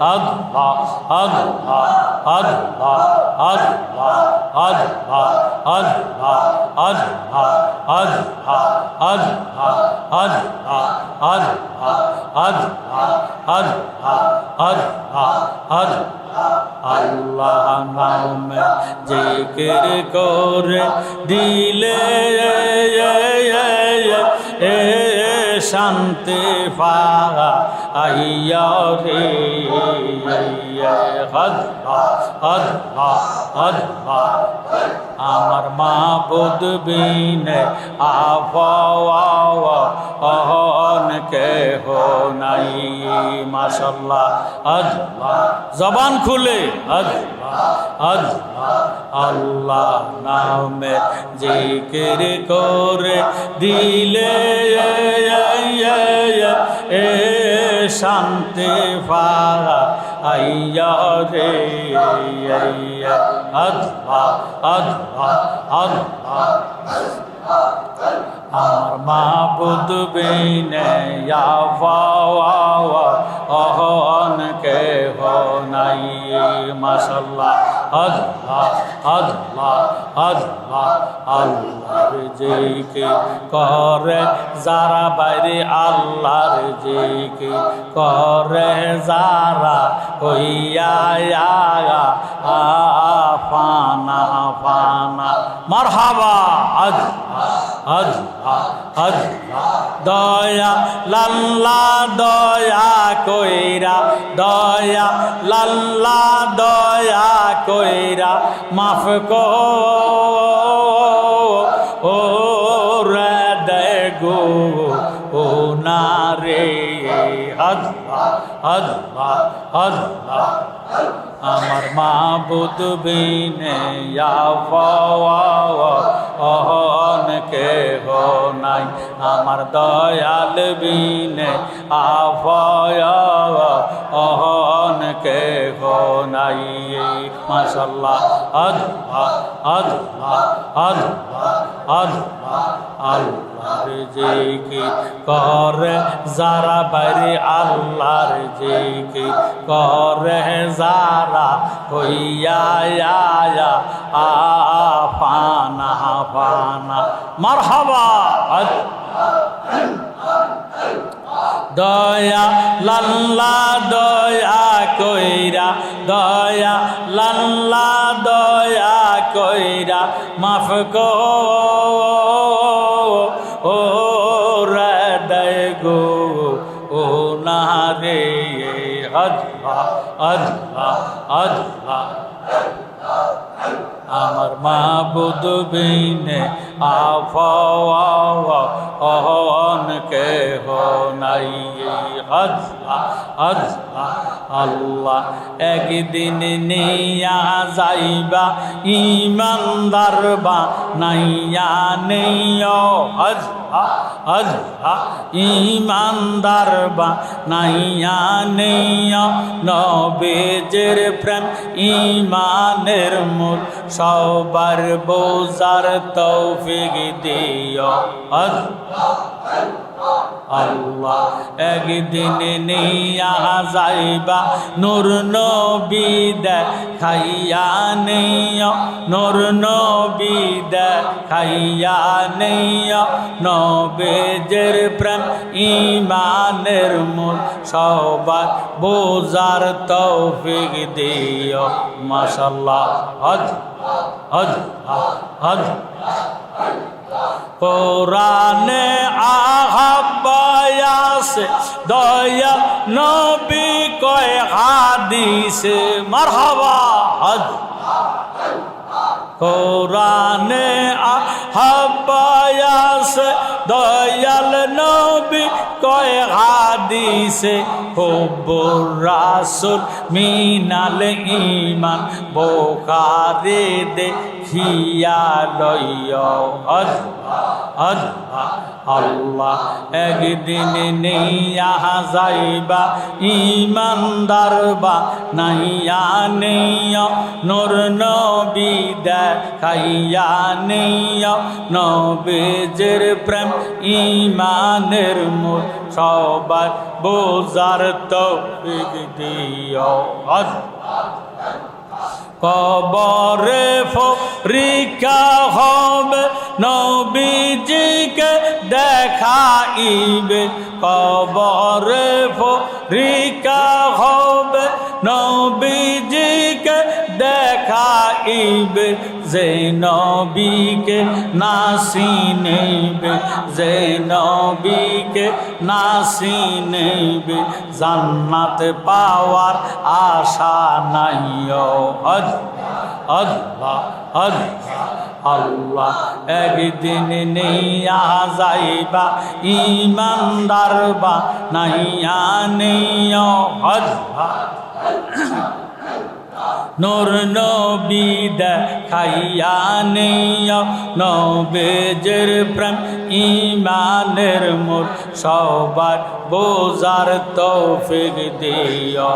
আল্লাহ আল্লাহ আল্লাহ আল্লাহ আল্লাহ আল্লাহ আল্লাহ আল্লাহ আল্লাহ আল্লাহ আল্লাহ আল্লাহ আল্লাহ আল্লাহ আল্লাহ আল্লাহ নামে জিকির করে দিলে শান্তি পাইয়া রে আল্লাহ আল্লাহ আল্লাহ আমার মাবুদ বিনে আপন কেহ নাই মাশাআল্লাহ আল্লাহ জবান খুলে আল্লাহ আল্লাহ আল্লাহ নামে জিকির করে দিলে শান্তি পাইয়া রে আল্লাহ আল্লাহ আল্লাহ আমার মাবুদ বিনে আপন কেহ নাই মাশাআল্লাহ আল্লাহ আল্লাহ আল্লাহ আল্লাহর জিকির করে যারা বাইরে আল্লাহর জিকির করে যারা হইয়া ফানা ফানা মারহাবা আল্লাহ আল্লাহ আল্লাহ দয়া লাল্লা দয়া কইরা দয়া লাল্লা দয়া কইরা মাফ কো ও রে দে গো ও না রে আল্লাহ আল্লাহ আল্লাহ আমার মাবুদ বিনে আপন কেহ নাই আমার দয়াল বিনে আপন কেহ নাই মাশাআল্লাহ আল্লাহ আল্লাহ আল্লাহ আল্লাহ আল্লাহর জিকির করে যারা বাইরে আল্লাহর জিকির করে যারা হইয়া ফানা ফানা মারহাবা দয়া লাল্লা দয়া কইরা দয়া লাল্লা দয়া কইরা মাফ কো ও রে দে গো ও না রে আল্লাহ আল্লাহ আল্লাহ আমার মাবুদ বিনে আপন কেহ নাই আল্লাহ আল্লাহ আল্লাহ একদিন নিয়া যাইবা ইমানদার বা নাইয়া নেইও আল্লাহ আল্লাহ ইমানদার বা নাইয়া নেইও নবীজির প্রেম ইমানের মূল সবার বোঝার তৌফিক দিও আল্লাহ আল্লাহ একদিন নিয়া যাইবা নূর নবী দেখাইয়া নেইও নূর নবী দেখাইয়া নেইও নবীজির প্রেম ইমানের মূল সবার বোঝার তৌফিক দিও মাশাআল্লাহ কোরআনে আহাবায়াসে দয়া নবী কয় হাদিসে মারহাবা কোরআনে আহাবায়াসে দয়াল নবী কয় হাদিসে হুব্বুর রাসূল মিনাল ঈমান বুখারী দেখিয়া লইও আল্লাহ একদিন নেইয়া যাইবা ইমানদার বা নাইয়া নেইয়া নূর নবী দেখাইয়া নেইয়া নবীজির প্রেম ইমানের মূল সবার বোঝার তৌফিক দিও কবরে পরীক্ষা হবে নবীজিকে দেখাইবে কবরে পরীক্ষা হবে নবীজিকে দেখাইবে যে নবীকে না চিনিবে যে নবীকে না চিনিবে জান্নাত পাওয়ার আশা নাই আল্লাহ আল্লাহ একদিন নেইয়া যাইবা ইমানদার বা নাইয়া নেইয়া নূর নবী দেখাইয়া নেইয়া নবীজির প্রেম ইমানের মূল সবার বোঝার তৌফিক দিও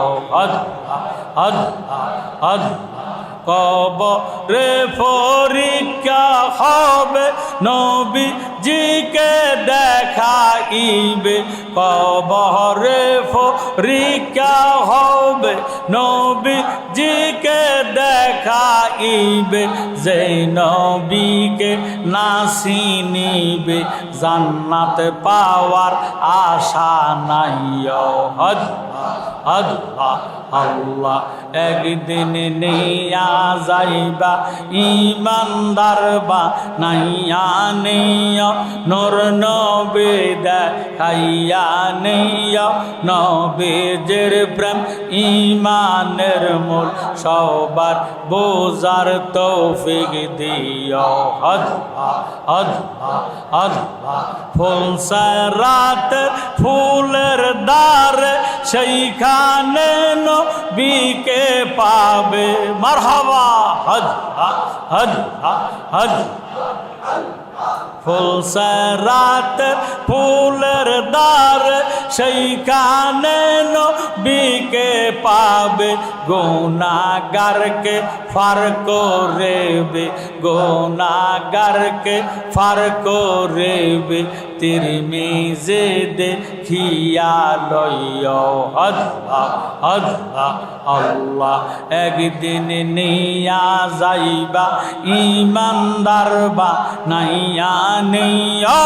কবরে পরীক্ষা হবে নবীজিকে দেখাইবে কবরে পরীক্ষা হবে নবীজিকে দেখাইবে যে নবীকে না চিনিবে জান্নাত পাওয়ার আশা নাই আল্লাহ একদিন নেইয়া যাইবা ইমানদার বা নাইয়া নেইয়া নূর নবী দেখাইয়া নেইয়া নবীজির প্রেম ইমানের মূল সবার বোঝার তৌফিক দিও ফুলসরাত ফুলের দ্বারে সেইখানে নবীকে পাবে মারহাবা ফুলসরাত ফুলের দ্বার সেইখানে নবীকে পাবে গুনাহগারকে ফার করেবে গুনাহগারকে ফার করেবে তিরমিজি দেখিয়া লইও আল্লাহ একদিন নিয়া যাইবা ইমানদার বা নাইয়া নেইয়া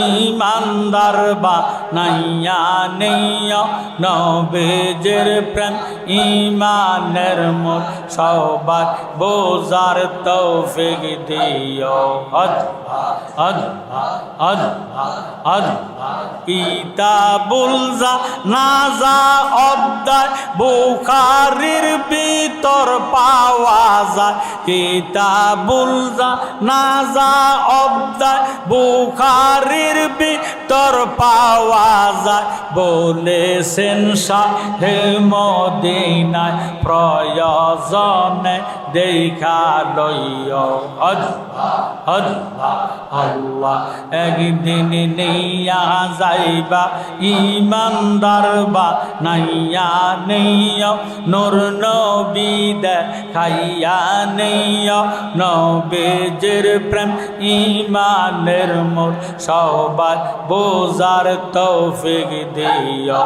ইমানদার বা নাইয়া নেইয়া নবীজির প্রেম ইমানের মূল সবার বোঝার তৌফিক দিও কিতাবুল জানাজা অধ্যায় বুখারীর ভিতর পাওয়া যায় কিতাবুল জানাজা অধ্যায় বুখারীর ভিতর পাওয়া যায় বলেছেন শাহে মদিনায় প্রয়োজনে দেখা লইও আল্লাহ একদিন নিয়া যাইবা ইমানদার বা নাইয়া নেইয়া নূর নবী দেখাইয়া নেইয়া নবীজির প্রেম ইমানের মূল সবার বোঝার তৌফিক দিও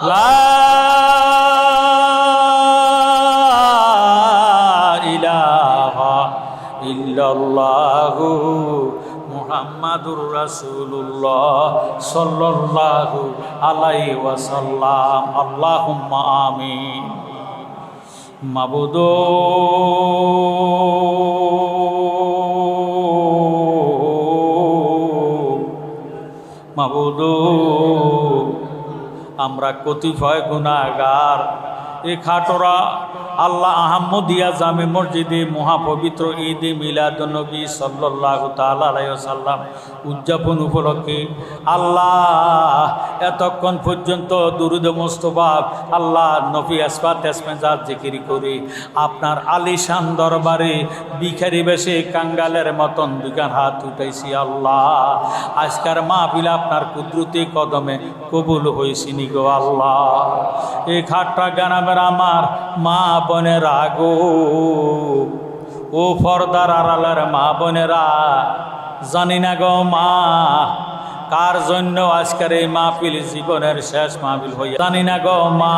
লা ইলাহা ইল্লাল্লাহু মুহাম্মাদুর রাসূলুল্লাহ সাল্লাল্লাহু আলাইহি ওয়াসাল্লাম আল্লাহুম্মা আমিন মাবুদ মাবুদ আমরা কতিপয় গুনাহগার এ খাটোরা আল্লাহ আহমদিয়া জামে মসজিদে মহাপবিত্র ঈদে মিলাদুন্নবী সাল্লাল্লাহু তাআলা আলাইহি ওয়াসাল্লাম উদযাপন উপলক্ষে আল্লাহ এতক্ষণ পর্যন্ত দুরুদ মুস্তফা আল্লাহ নবী আসফাত আসমেজাত জিকির করে আপনার আলিশান দরবারে ভিখারি বেশে কাঙ্গালের মতন দুগান হাত উঠাইছি আল্লাহ। আজকের মাহফিল আপনার কুদরতি কদমে কবুল হয়েছিনি গো আল্লাহ। এই খাট্টা গ্রামের আমার মা বোনেরা গো, ও পর্দার আড়ালের মা বোনেরা, জানি না গো মা কার জন্য আজকের এই মাহফিল জীবনের শেষ মাহফিল হইয়া, জানি না গো মা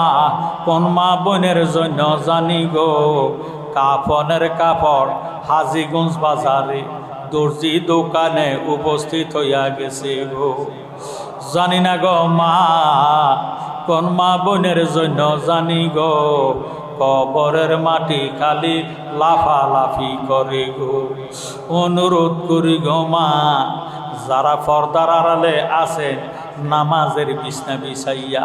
কোন মা বোনের জন্য, জানি গো কাফনের কাপড় হাজীগঞ্জ বাজারে দর্জি দোকানে উপস্থিত হইয়া গেছে গো। জানি না গো মা কোন মা বোনের জন্য, জানি গো কবরের মাটি খালি লাফালাফি করে গো। অনুরোধ করি গো মা, যারা পর্দার আড়ালে আছেন নামাজের বিছনা বিছাইয়া,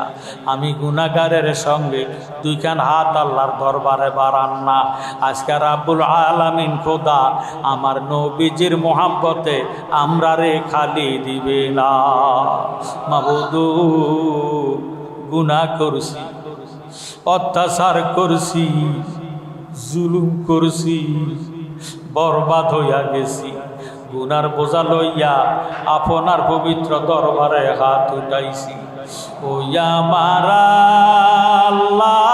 আমি গুনাহগারের সঙ্গে দুইখান হাত আল্লাহর দরবারে বাড়ান না। আজকে রাব্বুল আলামিন খোদা আমার নবীজির মোহাব্বতে আমরা রে খালি দিবে না। মাবুদু গুনাহ করছি, অত্যাচার করছি, জুলুম করছি, বরবাদ হইয়া গেছি। গুনার বোঝা লইয়া আপনার পবিত্র দরবারে হাত উঠাইছি। ও আমার আল্লাহ,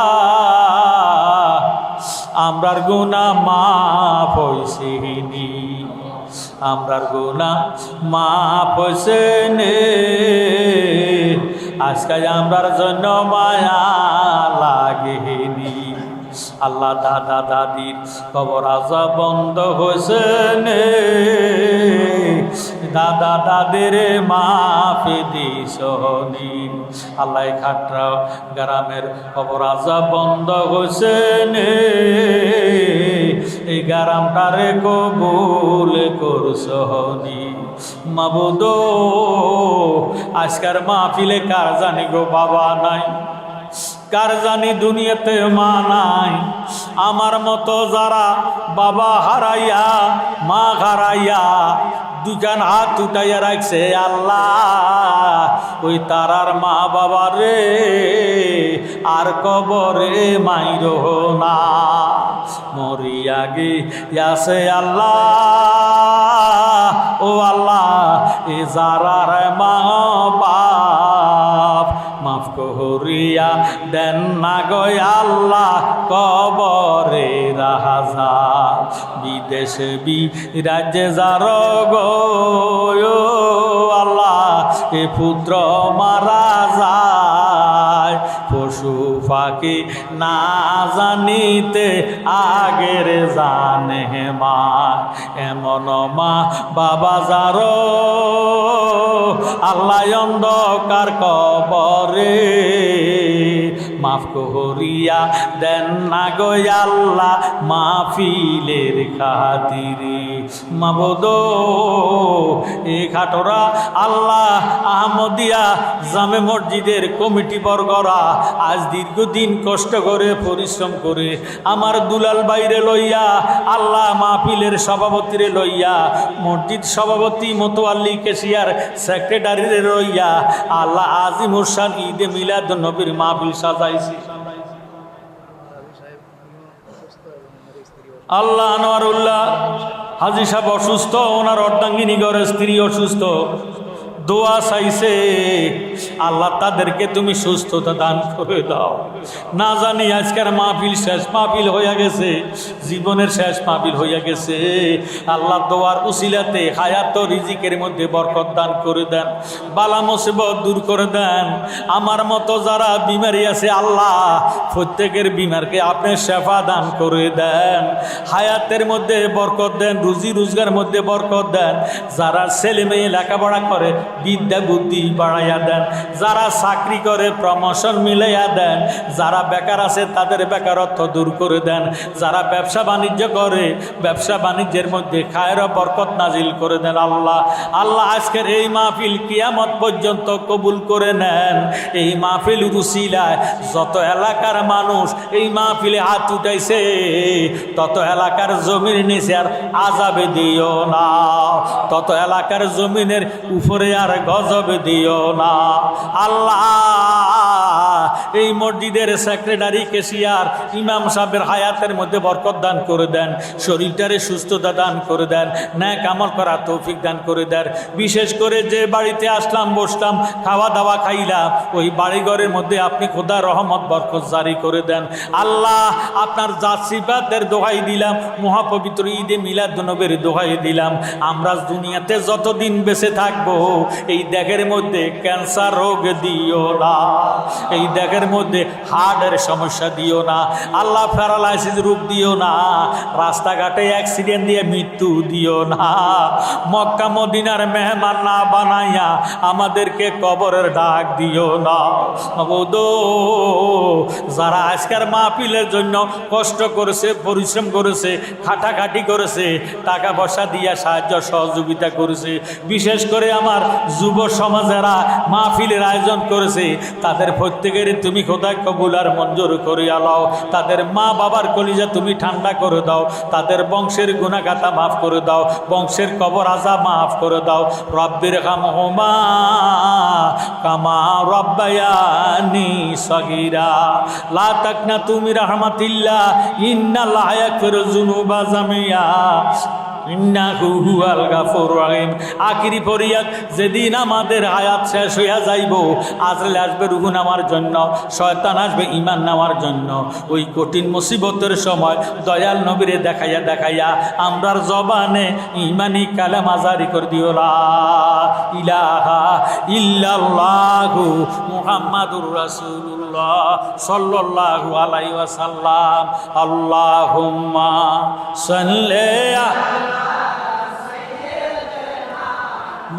আমরার গুনাহ মাফ হইছেনি, আমরার গুনাহ মাফ হইছেনে। আজকে আমরার জন্য মায়া লাগেনি। আল্লাহ দাদা দাদির কবর আযাব বন্ধ হয়েছে নে, দাদা দাদির মাফি দিসনি। আল্লাহ খাট্টা গ্রামের কবর আযাব বন্ধ হয়েছে নে, এই গ্রামটারে কবুল করছনি। মাবুদ আজকের মাহফিলে কার জানি গো বাবা নাই, কার জানি দুনিয়াতে মা নাই। আমার মতো যারা বাবা হারাইয়া মা হারাইয়া দুজন হাত উঠাইয়া রাখছে আল্লাহ, ওই তারার মা বাবা রে আর কবরে মাইরো না, মরিয়া গিয়াছে আল্লাহ। ও আল্লাহ এ যারার মা বাপ মাফ করিয়া দেন না গো আল্লাহ, কবরে রাজা বিদেশে বিরাজে যার গো আল্লাহ, এ পুত্র মারা যায় পশু পাখি না জানিতে আগের জানে মা। এমন মা বাবা যার আল্লাহ অন্ধকার কবরে মাফ করিয়া দেন না গো আল্লাহ, মাহফিলের খাতিরে। মাবুদ এই খাটরা আল্লাহ আহমদিয়া জামে মসজিদের কমিটি বর্গরা আজ দীর্ঘদিন কষ্ট করে পরিশ্রম করে আমার দুলাল বাইরে লইয়া আল্লাহ মাহফিলের সভাপতিরে লইয়া, মসজিদ সভাপতি মোতোয়াল্লি কেশিয়ার সেক্রেটারিরে লইয়া আল্লাহ আজিমুর শান ঈদে মিলাদুন্নবীর মাহফিল সাজাইছি। আল্লাহ আনোয়ারুল্লাহ হাজী সাহেব অসুস্থ, ওনার অর্ধাঙ্গিনী ঘরের স্ত্রী অসুস্থ, দোয়া চাইছে আল্লাহ তাদেরকে তুমি সুস্থতা দান করে দাও। না জানি আজকের মাহফিল শেষ মাহফিল হইয়া গেছে, জীবনের শেষ মাহফিল হইয়া গেছে। আল্লাহ দোয়ার উসিলাতে হায়াত রিজিকের মধ্যে বরকত দান করে দেন, বালা মুসিবত দূর করে দেন। আমার মতো যারা বিমারি আছে আল্লাহ প্রত্যেকের বিমারকে আপনি শেফা দান করে দেন, হায়াতের মধ্যে বরকত দেন, রুজি রোজগার মধ্যে বরকত দেন। যারা ছেলে মেয়ে লেখাপড়া করে বিদ্যা বুদ্ধি বাড়াইয়া দেন, যারা চাকরি করে প্রমোশন মিলাইয়া দেন, যারা বেকার আছে তাদের বেকারত্ব দূর করে দেন, যারা ব্যবসা বাণিজ্য করে ব্যবসা বাণিজ্যের মধ্যে খায়ের বরকত নাজিল করে দেন। আল্লাহ আল্লাহ আজকের এই মাহফিল কিয়ামত পর্যন্ত কবুল করে নেন। এই মাহফিল উসিলায় যত এলাকার মানুষ এই মাহফিলে হাত উঠাইছে তত এলাকার জমির নিচে আর আযাবে দিও না, তত এলাকার জমিনের উপরে আর গজবে দিও না। আল্লাহ এই মসজিদের সেক্রেটারি কেশিয়ার ইমাম সাহেবের হায়াতের মধ্যে বরকত দান করে দেন, শরীরটারে সুস্থতা দান করে দেন, নেক আমল করা তৌফিক দান করে দেন। বিশেষ করে যে বাড়িতে আসলাম বসলাম খাওয়া দাওয়া খাইলাম ওই বাড়িঘরের মধ্যে আপনি খোদা রহমত বরকত জারি করে দেন। আল্লাহ আপনার জাত সিফাতের দোহাই দিলাম, মহাপবিত্র ঈদে মিলাদুন্নবীর দোহাই দিলাম, আমরা দুনিয়াতে যতদিন বেঁচে থাকবো এই দেহের মধ্যে ক্যান্সার রোগ দিও না, এই দেহের মধ্যে হার্টের সমস্যা দিও না, আল্লাহ প্যারালাইসিস রোগ দিও না, রাস্তাঘাটে অ্যাক্সিডেন্ট দিয়ে মৃত্যু দিও না, মক্কা মদিনার মেহমান না বানাইয়া আমাদেরকে কবরের ডাক দিও না। যারা আজকের মাহফিলের জন্য কষ্ট করেছে, পরিশ্রম করেছে, খাটাখাটি করেছে, টাকা পয়সা দিয়া সাহায্য সহযোগিতা করেছে, বিশেষ করে আমার যুব সমাজেরা মাহফিলের আয়োজন করেছে, তাদের প্রত্যেকের তুমি খোদা কবুল আর মঞ্জুর করিয়া লও, তাদের মা বাবার কলিজা তুমি ঠান্ডা করে দাও, তাদের বংশের গুনাহগাতা মাফ করে দাও, বংশের কবর আযাব মাফ করে দাও। রব্বির হামহুমা কামা রব্বায়ানি সগীরা লা তাকনাতু মির রাহমাতিল্লাহ ইন্নাল্লাহা ইয়াগফিরুয যুনুবা জামিয়া ইন্নাহু হুয়াল গাফুরুর রহিম। আখিরি ফরিয়াদ, যেদিন আমাদের হায়াত শেষ হইয়া যাইব, আজরাইল আসবে রূহ নেওয়ার জন্য, শয়তান আসবে ঈমান নেওয়ার জন্য, ওই কঠিন মুসিবতের সময় দয়াল নবীরে দেখাইয়া দেখাইয়া আমরার জবানে ঈমানি কালেমা জারি করে দিও, লা ইলাহা ইল্লাল্লাহু মুহাম্মাদুর রাসূলুল্লাহ সাল্লাল্লাহু আলাইহি ওয়াসাল্লাম। আল্লাহুম্মা সাল্লি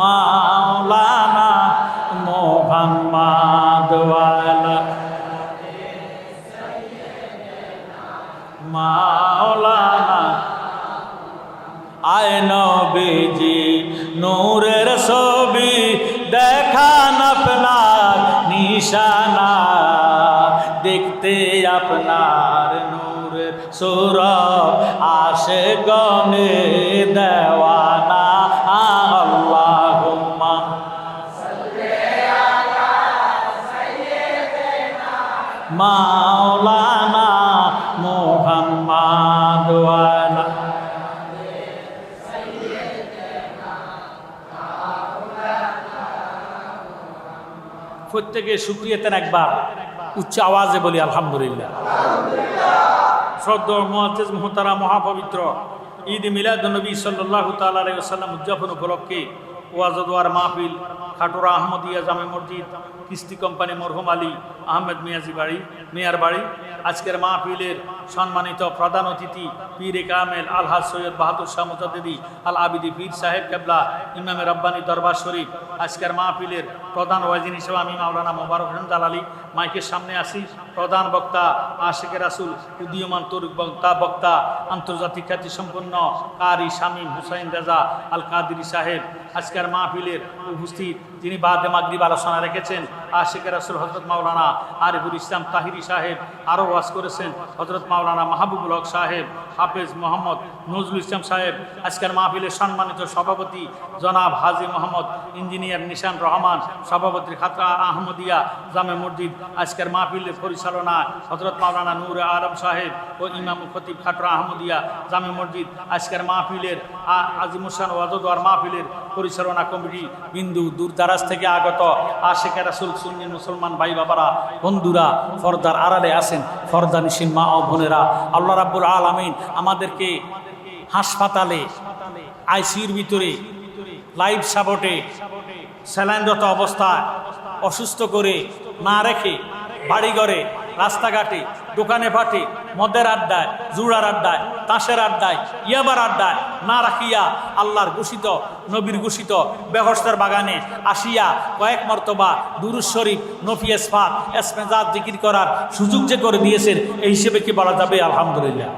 মাওলানা মুহাম্মাদ ওয়ালা মাওলানা আয় নবীজি নূরের ছবি দেখান আপনার নিশানা, দেখতে আপনার নূরের সূরত আশিকনে দেওয়ানা। আল্লাহুম্মা সাল্লি আলা সাইয়্যিদিনা মাওলানা মুহাম্মাদ ওয়ালা প্রত্যেকে শুকরিয়াতেন একবার উচ্চ আওয়াজে বলি আলহামদুলিল্লাহ। শ্রদ্ধেয় মুআজ্জিজ মুহতারাম মহাপবিত্র ঈদ মিলাদুন্নবী সাল্লাল্লাহু তাআলা আলাইহি ওয়াসাল্লাম উদযাপন উপলক্ষে ওয়াজ ও দোয়ার মাহফিল খাটুরা আহমদিয়া জামে মসজিদ কিস্তি কোম্পানি মরহুম আলী আহমেদ মিয়ার বাড়ি। আজকের মাহফিলের সম্মানিত প্রধান অতিথি পীরে কামেল আলহাজ সৈয়দ বাহাদুর শাহ মুজাদ্দিদি আল আবিদি পীর সাহেব কেবলা ইমামে রব্বানী দরবার শরীফ। আজকের মাহফিলের প্রধান ওয়াজিন হিসেবে আমি মাওলানা মোবারক হোসেন জালালি মাইকের সামনে আসি। প্রধান বক্তা আশিকে রাসূল উদীয়মান তরুক বক্তা আন্তর্জাতিক খ্যাতি সম্পন্ন কারি শামীম হুসাইন রেজা আল কাদিরি সাহেব। আজকের মাহফিলের উপস্থিত যিনি বাদে মাগরিব আলোচনা রেখেছেন আশিকে রাসূল হযরত মাওলানা আরিফুল ইসলাম তাহিরি সাহেব। আরও ওয়াজ করেছেন হযরত মাওলানা মাহবুবুল হক সাহেব, হাফেজ মোহাম্মদ নজরুল ইসলাম সাহেব। আজকের মাহফিলের সম্মানিত সভাপতি জনাব হাজী মোহাম্মদ ইঞ্জিনিয়ার নিশান রহমান, সভাপতি খাতরা আহমদিয়া জামে মসজিদ। আজকের মাহফিলের পরিচালনা হযরত মাওলানা নূরে আলম সাহেব ও ইমাম খতিব খাতরা আহমদিয়া জামে মসজিদ। আজকের মাহফিলের আজিমুসান ওয়াজদার মাহফিলের পরিচালনা কমিটি বিন্দু দূর দারাজ থেকে আগত আশিকে রাসূল সুন্নি মুসলমান ভাই বাবারা, বন্ধুরা, ফর্দার আড়ালে আছেন ফর্দানিসীন মা ও বোনেরা, আল্লাহ রাব্বুল আলামিন আমাদেরকে হাসপাতালে আইসিইউর ভিতরে লাইফ সাপোর্টে স্যালাইনরত অবস্থায় অসুস্থ করে না রেখে বাড়িঘরে রাস্তাঘাটে দোকানে ফাটে, মদের আড্ডায়, জুড়ার আড্ডায়, তাসের আড্ডায়, ইয়াবার আড্ডায় না রাখিয়া আল্লাহর ঘোষিত নবীর ঘোষিত বেহস্তের বাগানে আসিয়া কয়েক মর্তবা দুরুদ শরীফ, নফিয়াস ফাত, এসমেজাত জিকির করার সুযোগ যে করে দিয়েছেন, এই হিসেবে কি বলা যাবে আলহামদুলিল্লাহ?